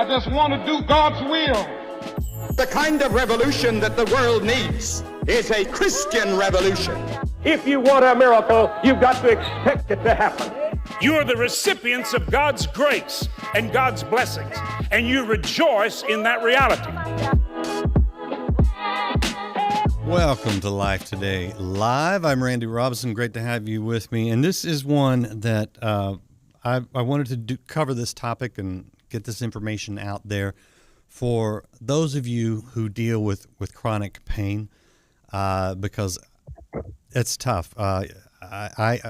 I just want to do God's will. The kind of revolution that the world needs is a Christian revolution. If you want a miracle, you've got to expect it to happen. You are the recipients of God's grace and God's blessings, and you rejoice in that reality. Welcome to Life Today Live. I'm Randy Robinson. Great to have you with me. And this is one that I wanted to cover this topic and get this information out there for those of you who deal with chronic pain, because it's tough.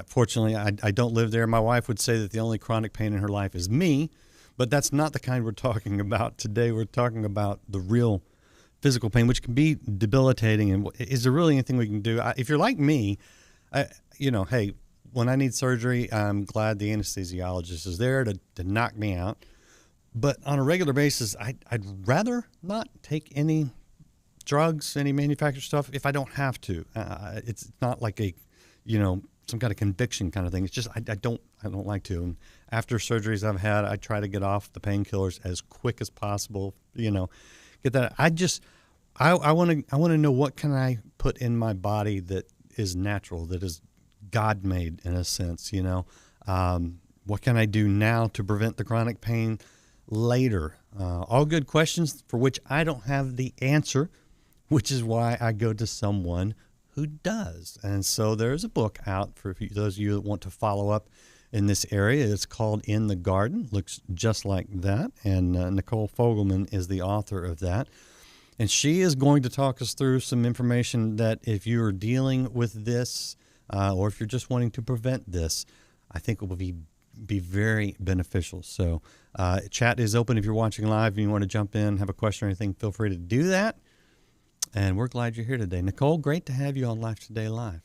Fortunately, I don't live there. My wife would say that the only chronic pain in her life is me, but that's not the kind we're talking about today. We're talking about the real physical pain, which can be debilitating. And is there really anything we can do? If you're like me, hey, when I need surgery, I'm glad the anesthesiologist is there to knock me out. But on a regular basis, I'd rather not take any drugs, any manufactured stuff, if I don't have to. It's not like some kind of conviction kind of thing. It's just I don't like to. And after surgeries I've had, I try to get off the painkillers as quick as possible. Get that. I want to know, what can I put in my body that is natural, that is God made in a sense. What can I do now to prevent the chronic pain later? All good questions for which I don't have the answer, which is why I go to someone who does. And so there's a book out for those of you that want to follow up in this area. It's called In the Garden. Looks just like that. And Nichole Fogleman is the author of that. And she is going to talk us through some information that if you're dealing with this, or if you're just wanting to prevent this, I think it will be very beneficial. So chat is open. If you're watching live and you want to jump in, have a question or anything, feel free to do that. And we're glad you're here today. Nichole, great to have you on Life Today Live.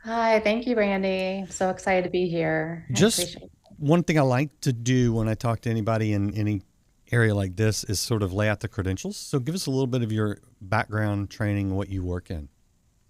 Hi, thank you, Randy. I'm so excited to be here. Just one thing I like to do when I talk to anybody in any area like this is sort of lay out the credentials. So give us a little bit of your background, training, what you work in.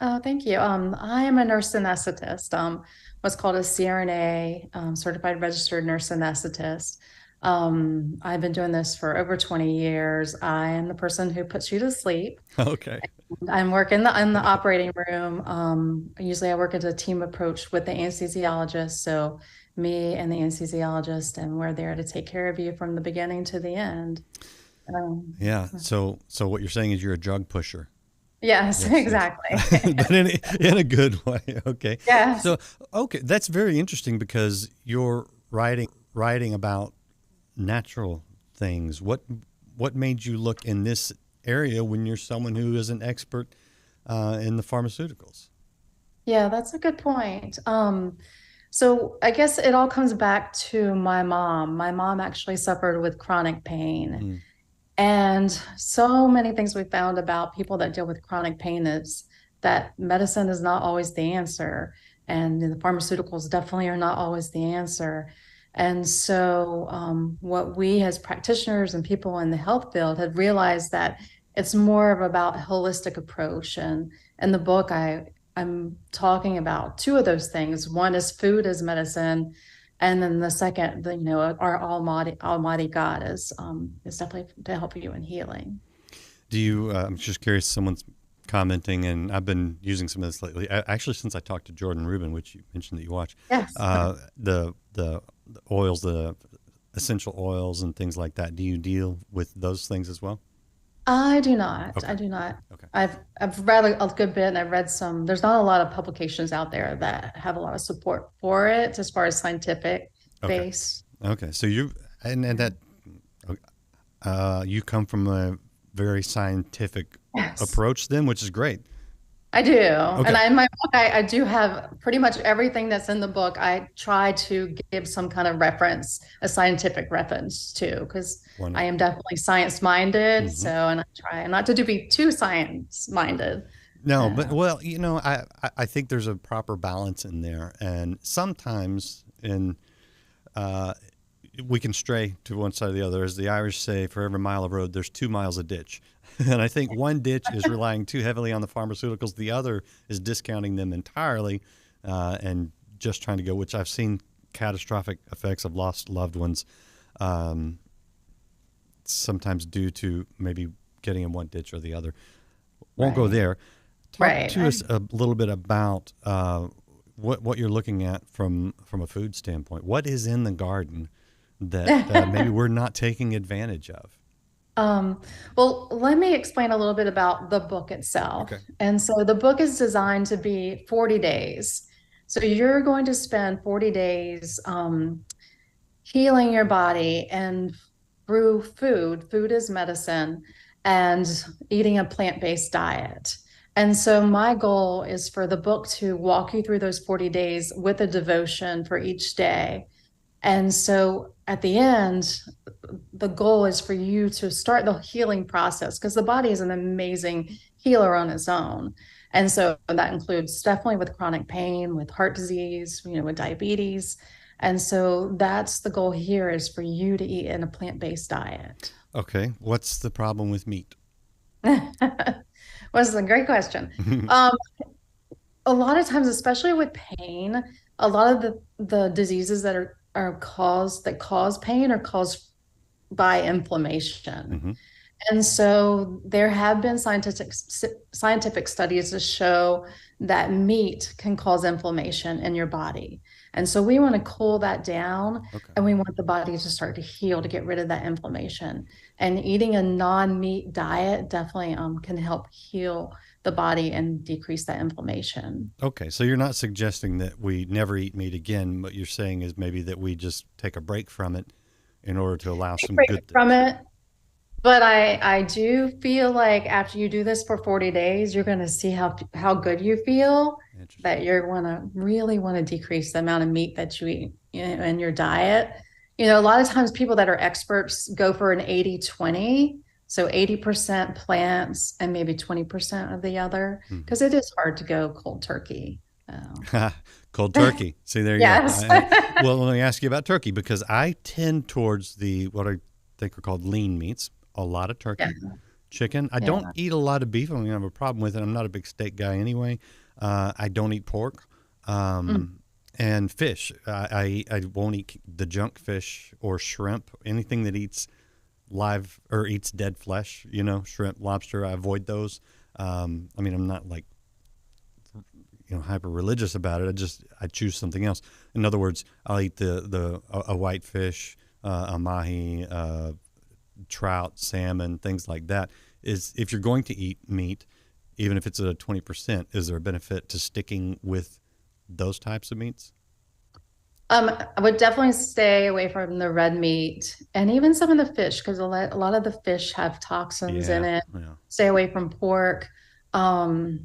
Oh, thank you. I am a nurse anesthetist, what's called a CRNA, certified registered nurse anesthetist. I've been doing this for over 20 years. I am the person who puts you to sleep. Okay. I'm working in the operating room. Usually I work as a team approach with the anesthesiologist. So me and the anesthesiologist, and we're there to take care of you from the beginning to the end. Yeah. So what you're saying is you're a drug pusher. Yes, exactly. But in a good way. Okay. Yeah. So, okay. That's very interesting because you're writing about natural things. What made you look in this area when you're someone who is an expert in the pharmaceuticals? Yeah, that's a good point. So I guess it all comes back to my mom. My mom actually suffered with chronic pain. Mm. And so many things we found about people that deal with chronic pain is that medicine is not always the answer. And the pharmaceuticals definitely are not always the answer. And so what we as practitioners and people in the health field had realized that it's more of about a holistic approach. And in the book, I'm talking about two of those things. One is food as medicine. And then the second, our Almighty God is definitely to help you in healing. Do you, I'm just curious, someone's commenting, and I've been using some of this lately, actually since I talked to Jordan Rubin, which you mentioned that you watch. Yes. The oils, the essential oils and things like that. Do you deal with those things as well? I do not. Okay. I do not. Okay. I've read a good bit, and I've read some. There's not a lot of publications out there that have a lot of support for it as far as scientific base. Okay. So you come from a very scientific approach then, which is great. I do. Okay. And in my book, I do have pretty much everything that's in the book. I try to give some kind of reference, a scientific reference too, because I am definitely science-minded. Mm-hmm. So, and I try not to be too science-minded. No, but I think there's a proper balance in there. And sometimes we can stray to one side or the other. As the Irish say, for every mile of road, there's 2 miles of ditch. And I think one ditch is relying too heavily on the pharmaceuticals. The other is discounting them entirely and just trying to go, which I've seen catastrophic effects of lost loved ones sometimes due to maybe getting in one ditch or the other. Won't go there. Talk to us a little bit about what you're looking at from a food standpoint. What is in the garden that maybe we're not taking advantage of? Well, let me explain a little bit about the book itself. Okay. And so the book is designed to be 40 days. So you're going to spend 40 days healing your body and through food. Food is medicine, and eating a plant-based diet. And so my goal is for the book to walk you through those 40 days with a devotion for each day. And so at the end, the goal is for you to start the healing process, because the body is an amazing healer on its own. And so that includes definitely with chronic pain, with heart disease, with diabetes. And so that's the goal here, is for you to eat in a plant-based diet. Okay. What's the problem with meat? Well, this is a great question. A lot of times, especially with pain, a lot of the diseases that cause pain are caused by inflammation. And so there have been scientific studies to show that meat can cause inflammation in your body. And so we want to cool that down, and we want the body to start to heal, to get rid of that inflammation. And eating a non-meat diet definitely can help heal the body and decrease that inflammation. Okay, so you're not suggesting that we never eat meat again. What you're saying is maybe that we just take a break from it in order to allow some good things from it. But I do feel like after you do this for 40 days, you're going to see how good you feel, that you're really want to decrease the amount of meat that you eat in your diet. A lot of times people that are experts go for an 80-20. So 80% plants and maybe 20% of the other, because it is hard to go cold turkey. Cold turkey. See, there you yes. go. Well, let me ask you about turkey, because I tend towards what I think are called lean meats. A lot of turkey, chicken. I don't eat a lot of beef. I have a problem with it. I'm not a big steak guy anyway. I don't eat pork. And fish. I won't eat the junk fish or shrimp, anything that eats live or eats dead flesh, shrimp, lobster. I avoid those. I'm not like, hyper religious about it. I choose something else. In other words, I'll eat a white fish, a mahi, trout, salmon, things like that. If you're going to eat meat, even if it's at 20%, is there a benefit to sticking with those types of meats? I would definitely stay away from the red meat and even some of the fish, because a lot of the fish have toxins in it. Yeah. Stay away from pork. I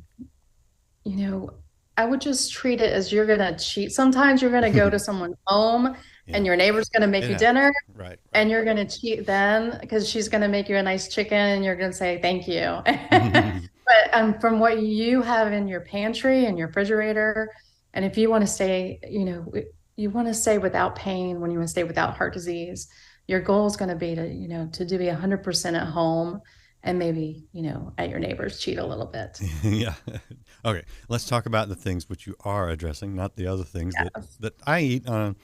would just treat it as you're going to cheat. Sometimes you're going to go to someone's home and your neighbor's going to make you dinner. Right. And you're going to cheat then, because she's going to make you a nice chicken and you're going to say, thank you. But from what you have in your pantry and your refrigerator, and if you want to stay, you want to stay without pain, when you want to stay without heart disease, your goal is going to be to be 100% at home, and maybe, at your neighbor's cheat a little bit. Yeah. Okay. Let's talk about the things which you are addressing, not the other things that I eat on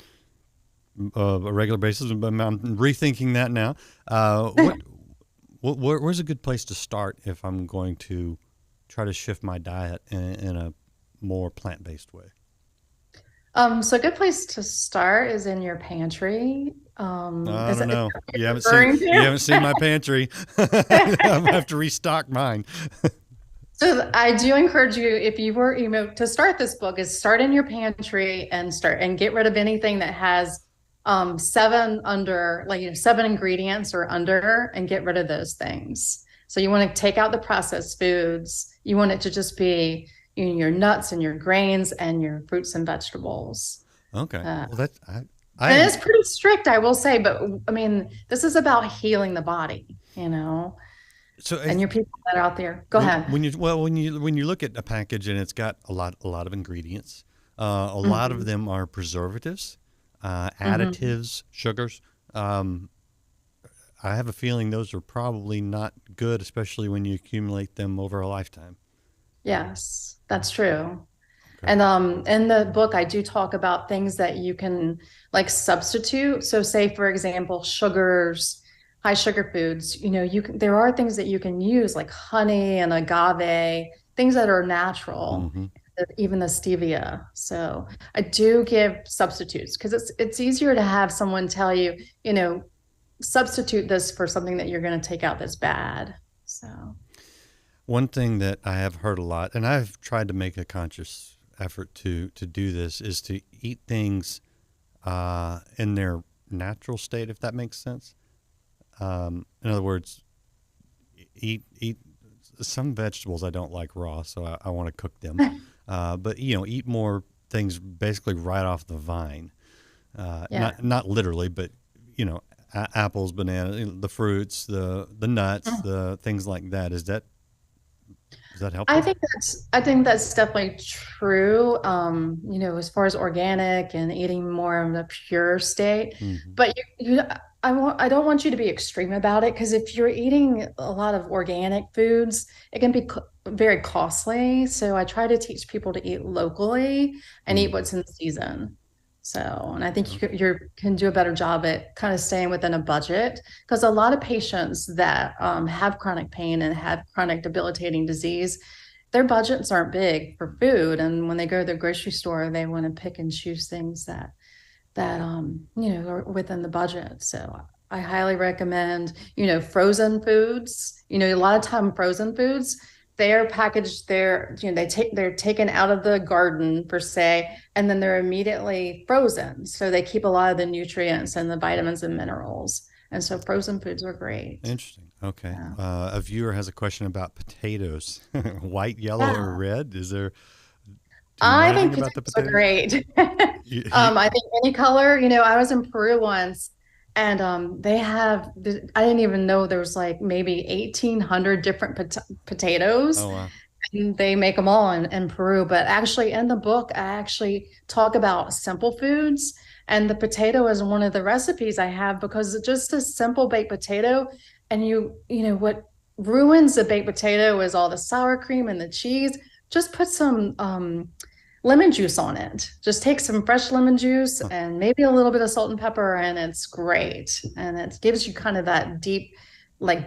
a regular basis. But I'm rethinking that now. Where's a good place to start if I'm going to try to shift my diet in a more plant-based way? So a good place to start is in your pantry. I don't know. You haven't seen my pantry. I'm gonna have to restock mine. So I do encourage you, if you were, to start this book, is start in your pantry and get rid of anything that has 7 ingredients or under, and get rid of those things. So you want to take out the processed foods. You want it to just be your nuts and your grains and your fruits and vegetables. Okay. Well, and it's pretty strict, I will say, but this is about healing the body, So, and your people that are out there, go ahead. When you look at a package and it's got a lot of ingredients, a lot of them are preservatives, additives, sugars. I have a feeling those are probably not good, especially when you accumulate them over a lifetime. Yes, that's true. Okay. And in the book, I do talk about things that you can substitute. So say, for example, sugars, high sugar foods, there are things that you can use like honey and agave, things that are natural, Mm-hmm. even the stevia. So I do give substitutes because it's easier to have someone tell you, substitute this for something that you're going to take out that's bad. So One thing that I have heard a lot, and I've tried to make a conscious effort to do this, is to eat things in their natural state, if that makes sense. In other words, eat some vegetables I don't like raw, so I want to cook them. But eat more things basically right off the vine. yeah. Not literally, but apples, bananas, the fruits, the nuts, the things like that. Is that helpful? I think that's definitely true. As far as organic and eating more in the pure state. Mm-hmm. But I don't want you to be extreme about it because if you're eating a lot of organic foods, it can be very costly. So I try to teach people to eat locally and eat what's in season. So, and I think you can do a better job at kind of staying within a budget because a lot of patients that have chronic pain and have chronic debilitating disease, their budgets aren't big for food. And when they go to the grocery store, they want to pick and choose things that are within the budget. So I highly recommend, frozen foods. A lot of time frozen foods, they're packaged, they're taken out of the garden per se, and then they're immediately frozen. So they keep a lot of the nutrients and the vitamins and minerals. And so frozen foods are great. Interesting. Okay. Yeah. A viewer has a question about potatoes. White, yellow, or red? Is there? I think potatoes are great. I think any color. I was in Peru once, and they have. I didn't even know there was like maybe 1,800 different potatoes. Oh wow. And they make them all in Peru. But actually, in the book, I actually talk about simple foods, and the potato is one of the recipes I have because it's just a simple baked potato, and what ruins the baked potato is all the sour cream and the cheese. Just put some lemon juice on it. Just take some fresh lemon juice and maybe a little bit of salt and pepper, and it's great. And it gives you kind of that deep,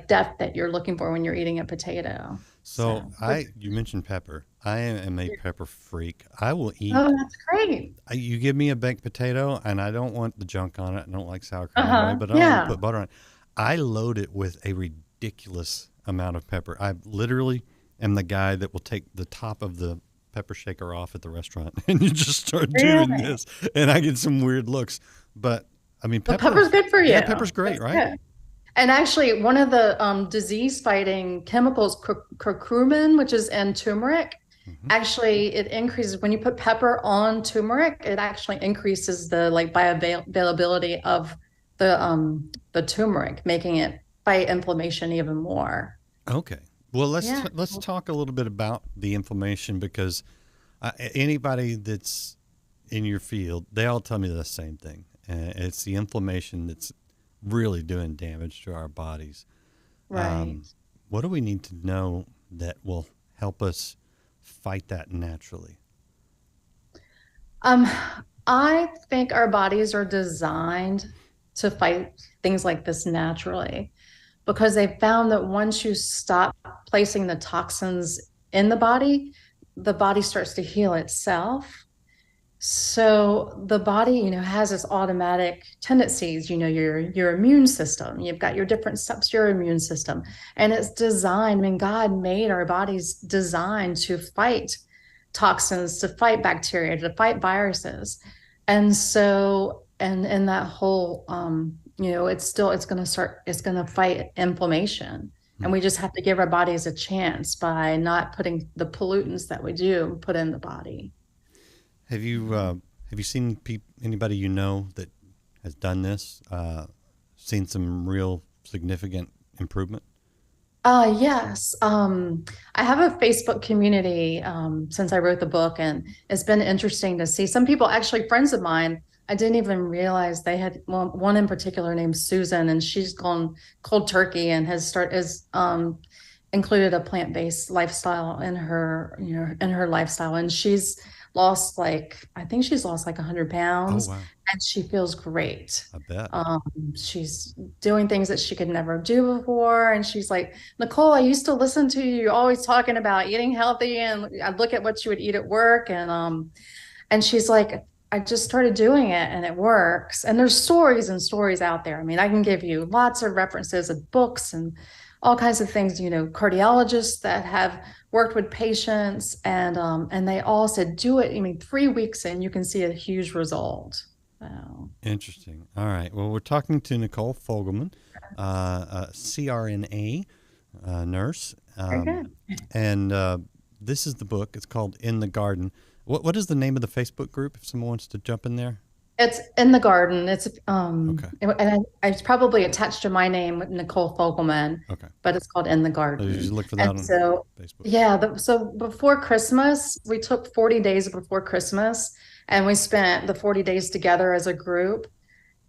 depth that you're looking for when you're eating a potato. So you mentioned pepper. I am a pepper freak. I will eat. Oh, that's great. You give me a baked potato, and I don't want the junk on it. I don't like sour cream anyway, but I don't want to put butter on it. I load it with a ridiculous amount of pepper. I literally am the guy that will take the top of the pepper shaker off at the restaurant and you just start doing this, and I get some weird looks. But I mean, pepper's good for you. Yeah, pepper's great, right? Good. And actually, one of the disease-fighting chemicals, curcumin, which is in turmeric, actually it increases when you put pepper on turmeric. It actually increases the bioavailability of the turmeric, making it fight inflammation even more. Okay. Well, let's talk a little bit about the inflammation because anybody that's in your field, they all tell me the same thing. It's the inflammation that's really doing damage to our bodies. Right. What do we need to know that will help us fight that naturally? I think our bodies are designed to fight things like this naturally because they found that once you stop placing the toxins in the body starts to heal itself. So the body, has its automatic tendencies, your immune system, you've got your different steps, your immune system, and it's designed, God made our bodies designed to fight toxins, to fight bacteria, to fight viruses. And so, and that whole, it's going to fight inflammation. And we just have to give our bodies a chance by not putting the pollutants that we do put in the body. Have you seen anybody that has done this, seen some real significant improvement? Yes. I have a Facebook community since I wrote the book, and it's been interesting to see some people, actually friends of mine, I didn't even realize they had one in particular named Susan, and she's gone cold turkey and has included a plant-based lifestyle in her lifestyle, and she's lost I think she's lost like 100 Oh, pounds wow. and she feels great. I bet. She's doing things that she could never do before. And she's like, Nichole, I used to listen to you always talking about eating healthy. And I'd look at what you would eat at work. And she's like, I just started doing it and it works. And there's stories and stories out there. I mean, I can give you lots of references of books and all kinds of things, cardiologists that have worked with patients and they all said, do it. I mean, 3 weeks in, you can see a huge result. Wow. Interesting. All right. Well, we're talking to Nichole Fogleman, a CRNA nurse. Very good. And this is the book. It's called In the Garden. What is the name of the Facebook group if someone wants to jump in there? It's In the Garden. It's Okay. and it's probably attached to my name, Nichole Fogleman. Okay. But it's called In the Garden. So you just look for that on Facebook. Yeah. So before Christmas, we took 40 days before Christmas, and we spent the 40 days together as a group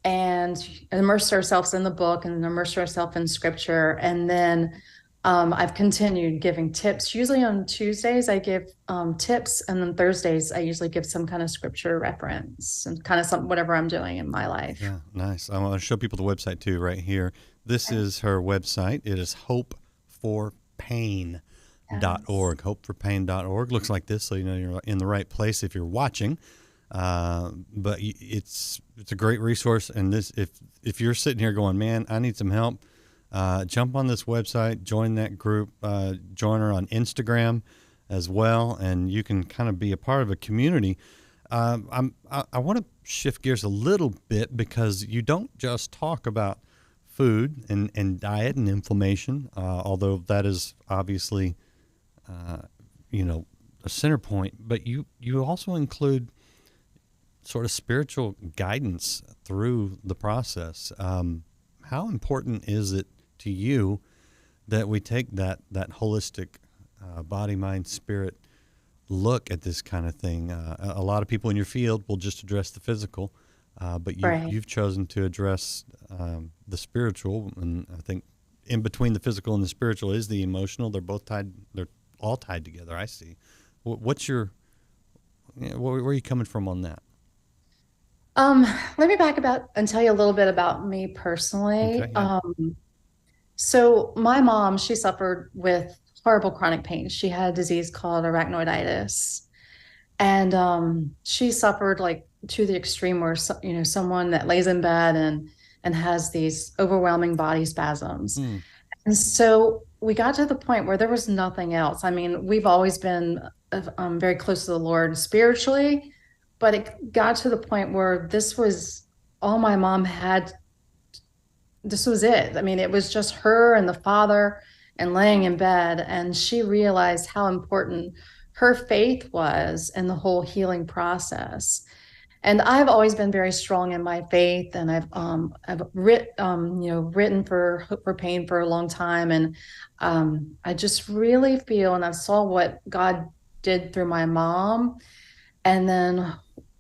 and immersed ourselves in the book and immersed ourselves in scripture. And then I've continued giving tips. Usually on Tuesdays, I give tips, and then Thursdays, I usually give some kind of scripture reference and kind of whatever I'm doing in my life. Yeah, nice. I want to show people the website too, right here. This is her website. It is hopeforpain.org. Hopeforpain.org. Looks like this, so you know you're in the right place if you're watching. But it's a great resource, and this if you're sitting here going, man, I need some help. Jump on this website, join that group, join her on Instagram as well, and you can kind of be a part of a community. I want to shift gears a little bit because you don't just talk about food and diet and inflammation, although that is obviously, a center point, but you also include sort of spiritual guidance through the process. How important is it to you that we take that holistic body, mind, spirit look at this kind of thing? A lot of people in your field will just address the physical, but you've chosen to address the spiritual, and I think in between the physical and the spiritual is the emotional. They're all tied together, I see. Where are you coming from on that? Let me back about and tell you a little bit about me personally. Okay, yeah. So my mom, she suffered with horrible chronic pain. She had a disease called arachnoiditis, and she suffered like to the extreme where someone that lays in bed and has these overwhelming body spasms. And so we got to the point where there was nothing else. I mean, we've always been very close to the Lord spiritually, but it got to the point where this was all my mom had. This was it. I mean, it was just her and the Father and laying in bed. And she realized how important her faith was in the whole healing process. And I've always been very strong in my faith, and I've written for Hope for Pain for a long time. And I just really feel, and I saw what God did through my mom, and then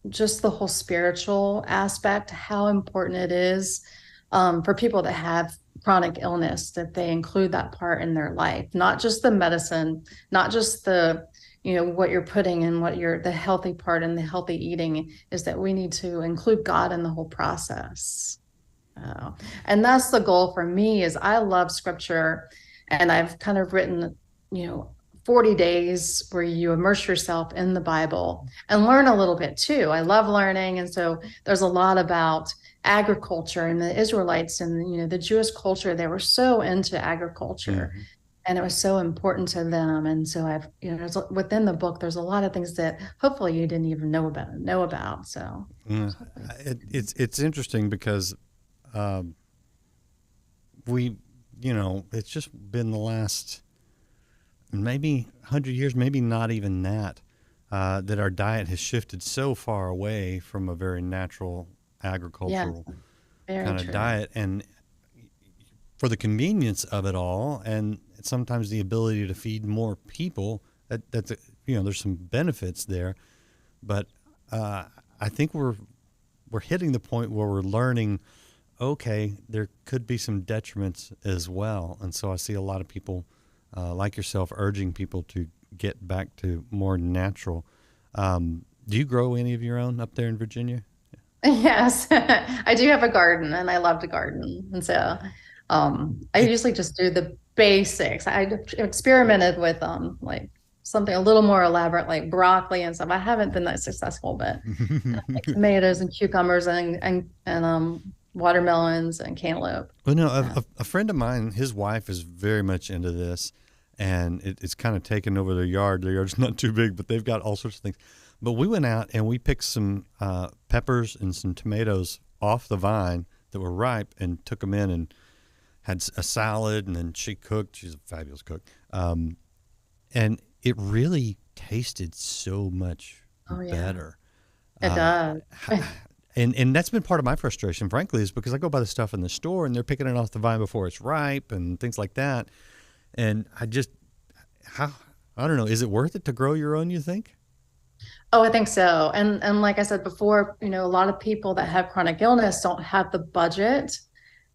just the whole spiritual aspect, how important it is for people that have chronic illness, that they include that part in their life, not just the medicine, not just the, what you're putting in, the healthy part and the healthy eating, is that we need to include God in the whole process. And that's the goal for me. Is I love scripture, and I've kind of written, 40 days where you immerse yourself in the Bible and learn a little bit too. I love learning. And so there's a lot about agriculture and the Israelites and, the Jewish culture. They were so into agriculture, and it was so important to them. And so within the book, there's a lot of things that hopefully you didn't even know about. So it's interesting because it's just been the last maybe 100 years, maybe not even that our diet has shifted so far away from a very natural agricultural kind of diet, and for the convenience of it all, and sometimes the ability to feed more people, that's there's some benefits there, but I think we're hitting the point where we're learning, okay, there could be some detriments as well. And so I see a lot of people like yourself urging people to get back to more natural. Do you grow any of your own up there in Virginia? Yes, I do have a garden and I love to garden. And so I usually just do the basics. I experimented with like something a little more elaborate like broccoli and stuff. I haven't been that successful, but like tomatoes and cucumbers and watermelons and cantaloupe. Well, no, a friend of mine, his wife is very much into this, and it's kind of taken over their yard. Their yard's not too big, but they've got all sorts of things. But we went out and we picked some peppers and some tomatoes off the vine that were ripe and took them in and had a salad, and then she cooked. She's a fabulous cook. And it really tasted so much better. It does. And that's been part of my frustration, frankly, is because I go buy the stuff in the store and they're picking it off the vine before it's ripe and things like that. And I don't know, is it worth it to grow your own, you think? Oh, I think so. And like I said before, a lot of people that have chronic illness don't have the budget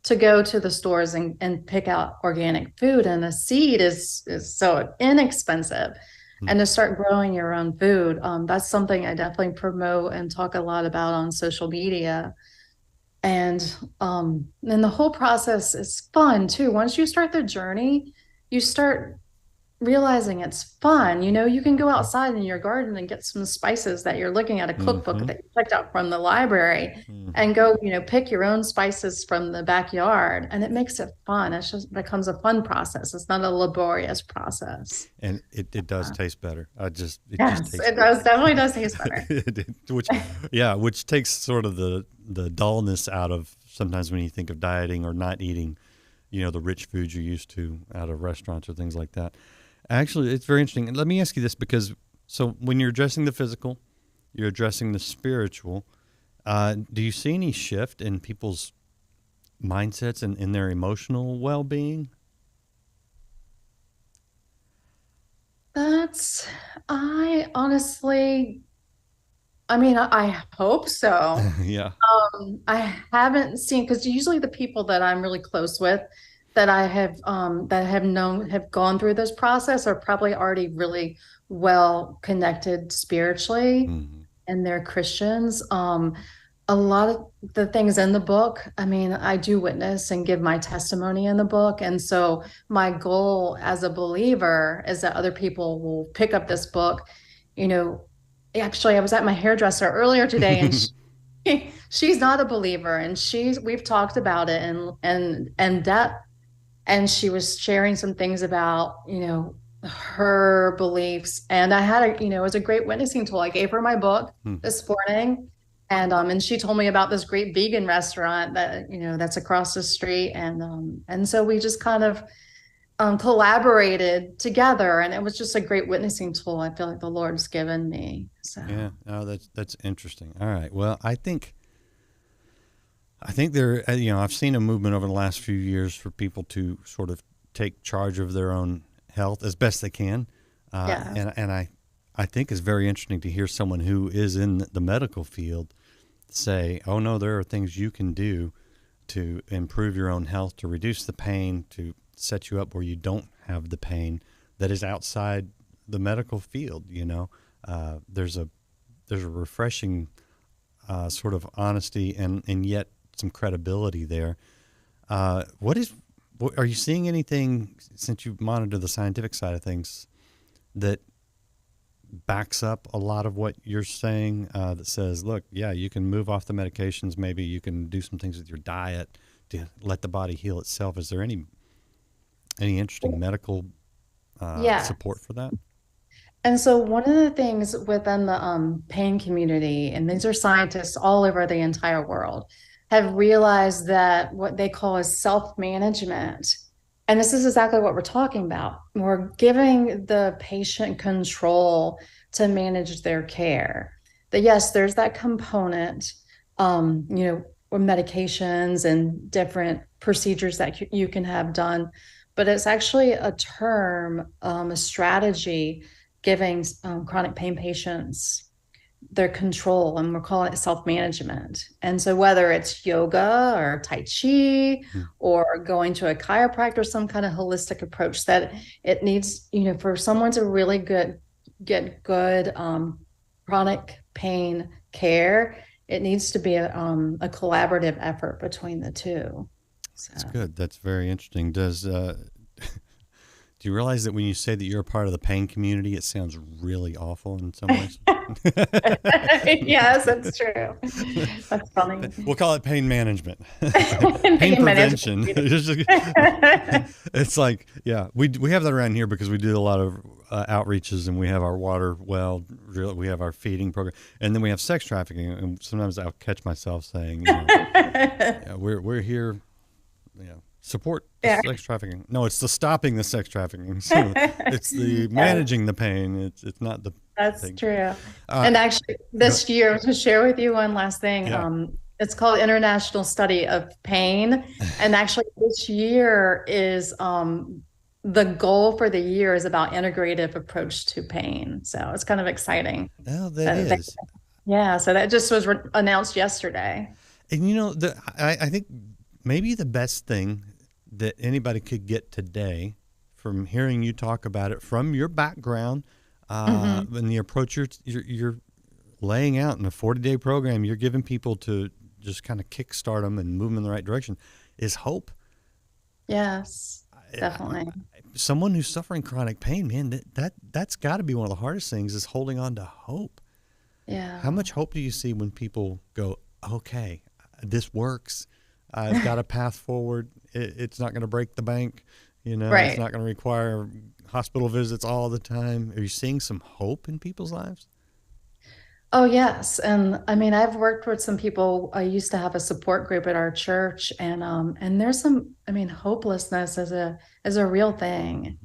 to go to the stores and pick out organic food. And a seed is so inexpensive. And to start growing your own food, that's something I definitely promote and talk a lot about on social media. And the whole process is fun too. Once you start the journey, you start realizing it's fun. You can go outside in your garden and get some spices that you're looking at a cookbook that you picked out from the library and go, pick your own spices from the backyard, and it makes it fun. It just becomes a fun process. It's not a laborious process. And it does taste better. It definitely does taste better. which takes sort of the dullness out of sometimes when you think of dieting or not eating, the rich foods you're used to out of restaurants or things like that. Actually, it's very interesting. And let me ask you this, because so when you're addressing the physical, you're addressing the spiritual. Do you see any shift in people's mindsets and in their emotional well-being? I honestly, I hope so. Yeah. I haven't seen, because usually the people that I'm really close with that I have have gone through this process are probably already really well connected spiritually, and they're Christians. A lot of the things in the book, I do witness and give my testimony in the book. And so my goal as a believer is that other people will pick up this book. Actually, I was at my hairdresser earlier today, and she's not a believer, and we've talked about it and depth. And she was sharing some things about, her beliefs. And I had it was a great witnessing tool. I gave her my book this morning, and she told me about this great vegan restaurant that, that's across the street. And so we just kind of collaborated together, and it was just a great witnessing tool. I feel like the Lord's given me. So yeah, that's interesting. All right. Well, I think there, I've seen a movement over the last few years for people to sort of take charge of their own health as best they can. And I think it's very interesting to hear someone who is in the medical field say, oh no, there are things you can do to improve your own health, to reduce the pain, to set you up where you don't have the pain that is outside the medical field. There's a refreshing sort of honesty and yet some credibility there. Are you seeing anything, since you monitor the scientific side of things, that backs up a lot of what you're saying, that says, look, yeah, you can move off the medications, maybe you can do some things with your diet to let the body heal itself? Is there any interesting medical support for that? And so one of the things within the pain community, and these are scientists all over the entire world, have realized that what they call is self-management. And this is exactly what we're talking about. We're giving the patient control to manage their care. That yes, there's that component, with medications and different procedures that you can have done, but it's actually a term, a strategy giving chronic pain patients their control, and we're calling it self-management. And so whether it's yoga or Tai Chi or going to a chiropractor, some kind of holistic approach, that it needs, for someone to really get good chronic pain care, it needs to be a collaborative effort between the two. So. That's good. That's very interesting. Do you realize that when you say that you're a part of the pain community, it sounds really awful in some ways? Yes, that's true. That's funny. We'll call it pain management. Pain prevention. It's like, yeah, we have that around here because we do a lot of outreaches, and we have our water well, we have our feeding program, and then we have sex trafficking. And sometimes I'll catch myself saying, yeah, we're here, support sex trafficking. No, it's the stopping the sex trafficking. So it's the managing the pain. It's not the. That's thing. true. And actually, this year, to share with you one last thing, it's called International Study of Pain. And actually, this year is the goal for the year is about integrative approach to pain. So it's kind of exciting. Oh, that is. Yeah. So that just was announced yesterday. And I think maybe the best thing that anybody could get today from hearing you talk about it, from your background and the approach you're laying out in a 40-day program you're giving people to just kind of kickstart them and move them in the right direction, is hope. Yes, definitely. Someone who's suffering chronic pain, man, that's got to be one of the hardest things, is holding on to hope. Yeah. How much hope do you see when people go, okay, this works, I've got a path forward, it's not going to break the bank, Right. It's not going to require hospital visits all the time. Are you seeing some hope in people's lives? Oh, yes. And I mean, I've worked with some people. I used to have a support group at our church, and there's some, hopelessness is a real thing.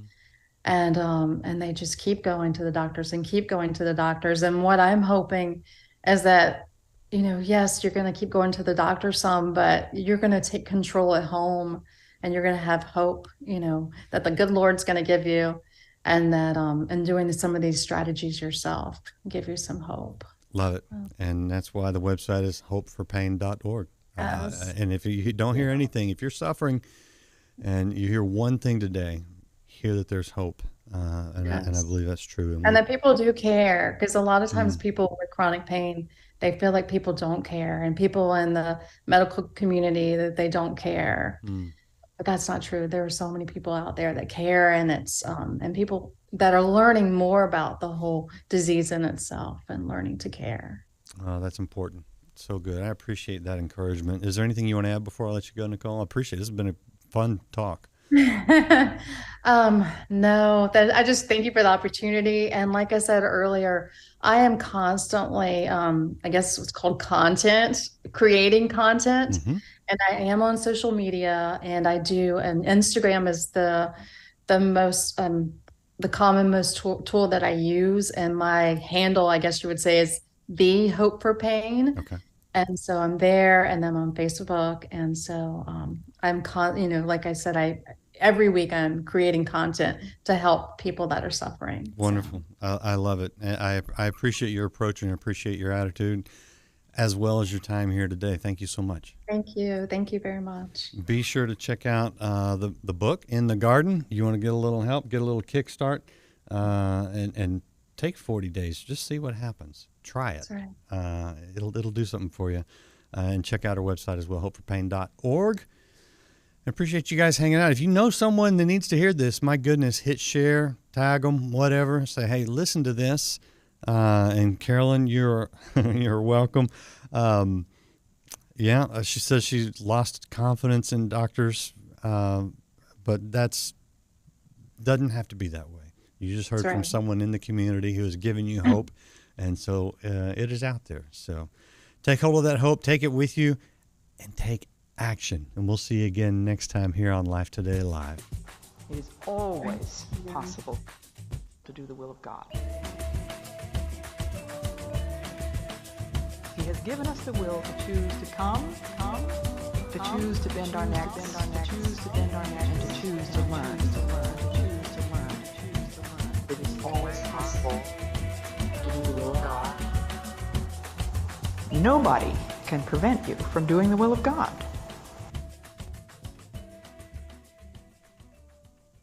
And they just keep going to the doctors and keep going to the doctors. And what I'm hoping is that, yes, you're going to keep going to the doctor some, but you're going to take control at home, and you're going to have hope, that the good Lord's going to give you, and that and doing some of these strategies yourself give you some hope. Love it. And that's why the website is hopeforpain.org. Yes. And if you don't hear anything, if you're suffering and you hear one thing today, hear that there's hope. And I believe that's true. And that people do care, because a lot of times people with chronic pain, they feel like people don't care, and people in the medical community that they don't care. But that's not true. There are so many people out there that care, and it's and people that are learning more about the whole disease in itself and learning to care. Oh, that's important. So good. I appreciate that encouragement. Is there anything you want to add before I let you go, Nichole? I appreciate it. This has been a fun talk. No, I just thank you for the opportunity. And like I said earlier, I am constantly, I guess it's called creating content. And I am on social media, and I do, and Instagram is the most, the commonest tool that I use. And my handle, I guess you would say, is the Hope for Pain. Okay. And so I'm there, and then on Facebook. And so I'm, like I said, every week I'm creating content to help people that are suffering. Wonderful. So. I love it. I appreciate your approach, and I appreciate your attitude, as well as your time here today. Thank you so much. Thank you. Thank you very much. Be sure to check out the book, In the Garden. You want to get a little help, get a little kickstart, and take 40 days. Just see what happens. Try it. That's right. It'll do something for you. And check out our website as well, hopeforpain.org. I appreciate you guys hanging out. If you know someone that needs to hear this, my goodness, hit share, tag them, whatever. Say, hey, listen to this. And Carolyn, you're welcome. She says she lost confidence in doctors, but doesn't have to be that way. You just heard from someone in the community who is giving you hope, and so it is out there. So take hold of that hope, take it with you, and take action. And we'll see you again next time here on Life Today Live. It is always possible to do the will of God. He has given us the will to choose to come, to choose to bend our necks, to choose to bend our necks, and to choose to learn. It is always possible to do the will of God. Nobody can prevent you from doing the will of God.